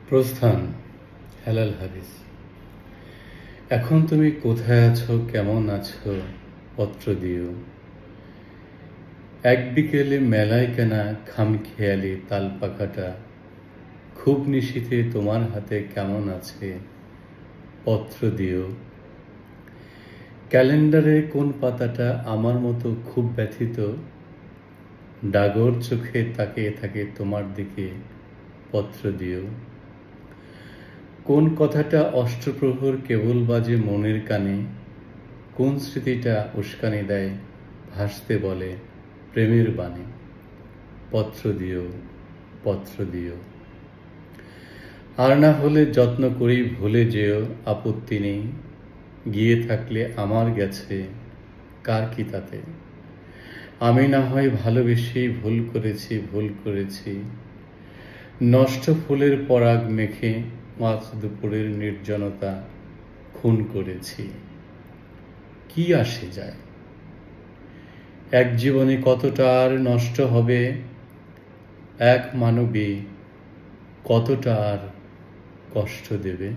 প্রস্থান হেলাল হাদিস। এখন তুমি কোথায় আছো, কেমন আছো, পত্র দিও। এক বিকেলে মেলায় কেনা খামখেয়ালি তাল পাখাটা খুব নিশীথে তোমার হাতে কেমন আছে, পত্র দিও। ক্যালেন্ডারের কোন পাতাটা আমার মতো খুব ব্যথিত, ডাগর চোখে তাকিয়ে থাকে তোমার দিকে, পত্র দিও। কোন কথাটা অষ্টপ্রহর কেবল বাজে মনের কানে, কোন স্মৃতিটা উস্কানি দেয় ভাসতে বলে প্রেমের বাণী, পত্র দিও, পত্র দিও। আর না হলে যত্ন করেই ভুলে যেও, আপত্তি নেই, গিয়ে থাকলে আমার গেছে, কার কি তাতে। আমি না হয় ভালোবেসেই ভুল করেছি, নষ্ট ফুলের পরাগ মেখে মাঝ দুপুরের নির্জনতা খুন করেছি। কি আসে যায়, এক জীবনে কতটা আর নষ্ট হবে, এক মানবী কতটা আর কষ্ট দেবে।